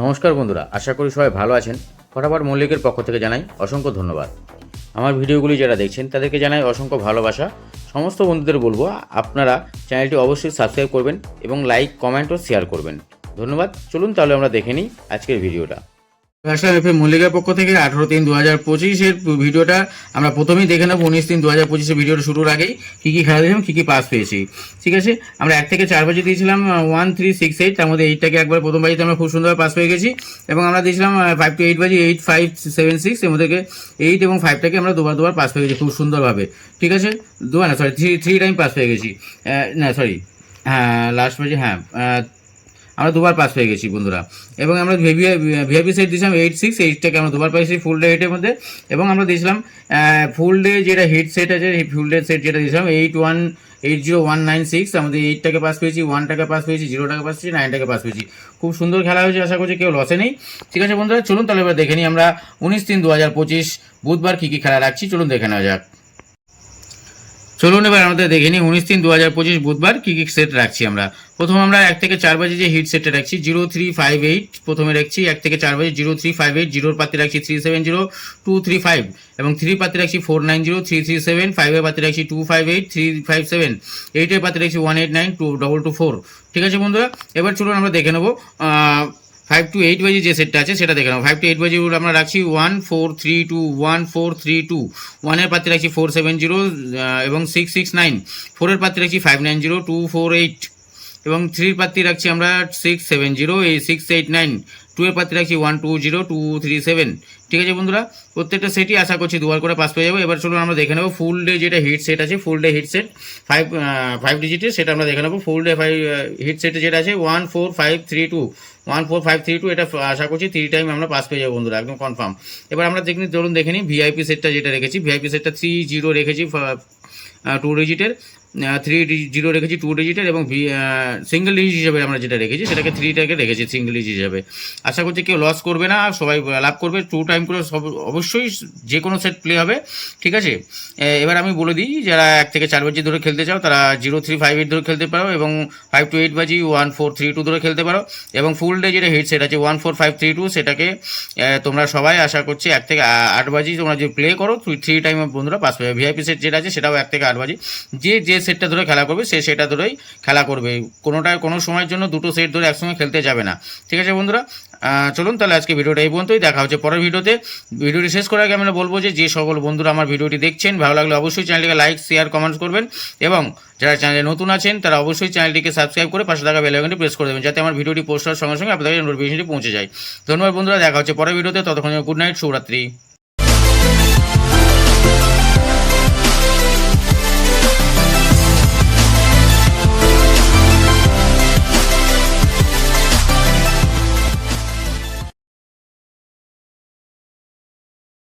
নমস্কার বন্ধুরা, আশা করি সবাই ভালো আছেন। ফটাফট মল্লিকের পক্ষ থেকে জানাই অসংখ্য ধন্যবাদ। আমার ভিডিওগুলি যারা দেখছেন তাদেরকে জানাই অসংখ্য ভালোবাসা। সমস্ত বন্ধুদের বলবো আপনারা চ্যানেলটি অবশ্যই সাবস্ক্রাইব করবেন এবং লাইক, কমেন্ট ও শেয়ার করবেন। ধন্যবাদ। চলুন তাহলে আমরা দেখে নিই আজকের ভিডিওটা। আসলাম এফএম মল্লিকের পক্ষ থেকে 18/3/2025 ভিডিওটা আমরা প্রথমেই দেখে নেব। 19/3/2025 ভিডিওটা শুরুর আগেই কী কী খেলা দিয়েছিলাম, কী কী পাস পেয়েছি। ঠিক আছে, আমরা 1 থেকে 4 বাজি দিয়েছিলাম 1 3 6 8, তার মধ্যে 8টাকে একবার প্রথম বাজিতে আমরা খুব সুন্দরভাবে পাস পেয়ে গেছি। এবং আমরা দিয়েছিলাম 5 to 8 বাজি 8 5 7 6, এর মধ্যে 8 এবং 5টাকে আমরা দুবার পাস পেয়ে গেছি খুব সুন্দরভাবে। ঠিক আছে, থ্রি টাইম পাস পেয়ে গেছি। লাস্ট বাজি আমরা দুবার পাস পেয়ে গেছি বন্ধুরা। এবং আমরা ভিআইপি সেট দিয়েছিলাম 8 6, 8টাকে আমরা দুবার পাইছি ফুল ডে 8-এর মধ্যে। এবং আমরা দিয়েছিলাম ফুল ডে যেটা হিট সেট আছে, ফুল ডে সেট যেটা দিয়েছিলাম 8180-196, আমাদের 8টাকে পাস পেয়েছি, 1টাকে পাস পেয়েছি, 0টাকে পাস পেয়েছি, 9টাকে পাস পেয়েছি। খুব সুন্দর খেলা হয়েছে, আশা করছি কেউ লসে নেই। ঠিক আছে বন্ধুরা, চলুন তাহলে এবার দেখে নিই আমরা 19/3/2025 বুধবার কী কী খেলা রাখছি। চলুন দেখে নেওয়া যাক। চলুন এবার আমাদের দেখে নিই 19/3/2025 বুধবার কী কী সেট রাখছি আমরা। প্রথম আমরা 1 থেকে 4 বাজে যে হিট সেটটা রাখছি 0358, প্রথমে রাখছি 1 থেকে 4 বাজে 0358, 0-র পাতি রাখছি 370235, এবং 3 পাতি রাখছি 490337, 5-এর পাতি রাখছি 258357, 8-এর পাতি রাখছি 189224। ঠিক আছে বন্ধুরা, এবার চলুন আমরা দেখে নেবো 5 to 8 বাজি যে সেটটা আছে সেটা দেখে নেবো। 5 to 8 বাজি আমরা রাখছি 1432, 1-এর পাতি রাখছি 470 এবং 669, 4-এর পাতি রাখছি 590248, এবং 3-র পাতি রাখছি আমরা 670 689, 2-এর পাতি রাখছি 120237। ঠিক আছে বন্ধুরা, প্রত্যেকটা সেটই আশা করছি দুবার করে পাস পেয়ে যাবো। এবার চলুন আমরা দেখে নেবো ফুল ডে যেটা হিট সেট আছে, ফুল ডে হিট সেট 5 ডিজিটের, সেটা আমরা দেখে নেবো। ফুল ডে হিট সেটে যেটা আছে 14532, এটা আশা করছি 3 টাইম আমরা পাস পেয়ে যাবো বন্ধুরা, একদম কনফার্ম। এবার আমরা চলুন দেখে নিই ভিআইপি সেটটা যেটা রেখেছি। ভিআইপি সেটটা 30 রেখেছি 2 ডিজিটের, 30 রেখেছি 2 ডিজিটের, এবং সিঙ্গেল ডিজিট হিসাবে আমরা যেটা রেখেছি সেটাকে 3টাকে রেখেছি সিঙ্গেল ডিজিট হিসাবে। আশা করছি কেউ লস করবে না, সবাই লাভ করবে। 2 টাইম করে অবশ্যই যে কোনো সেট প্লে হবে। ঠিক আছে, এবার আমি বলে দিই যারা 1 থেকে 4 বাজি ধরে খেলতে চাও তারা 0358 ধরে খেলতে পারো, এবং 5 to 8 বাজি 1432 ধরে খেলতে পারো, এবং ফুল ডে যেটা হিট সেট আছে 14532, সেটাকে তোমরা সবাই আশা করছি 1 থেকে 8 বাজি তোমরা যে প্লে করো 3 টাইম বন্ধুরা পাস পাবে। ভিআইপি সেট যেটা আছে সেটাও 1 থেকে 8 বাজি, যে সেটটা ধরে খেলা করবে সেটা ধরেই খেলা করবে। কোনো সময়ের জন্য দুটো সেট ধরে একসঙ্গে খেলতে যাবে না। ঠিক আছে বন্ধুরা, চলুন তাহলে আজকে ভিডিওটা এই পর্যন্তই। দেখা হচ্ছে পরের ভিডিওতে। ভিডিওটি শেষ করার আগে আমরা বলবো যে সকল বন্ধুরা আমার ভিডিওটি দেখছেন, ভালো লাগলে অবশ্যই চ্যানেলটিকে লাইক, শেয়ার, কমেন্টস করবেন, এবং যারা চ্যানেলে নতুন আছেন তারা অবশ্যই চ্যানেলটিকে সাবস্ক্রাইব করে পাশে থাকা বেল আইকনটি প্রেস করে দেবেন, যাতে আমার ভিডিওটি পোস্ট হওয়ার সঙ্গে সঙ্গে আপনাদের নোটিফিকেশনটি পৌঁছে যায়। ধন্যবাদ বন্ধুরা, দেখা হচ্ছে পরের ভিডিওতে। ততক্ষণ গুড নাইট, শুভরাত্রি।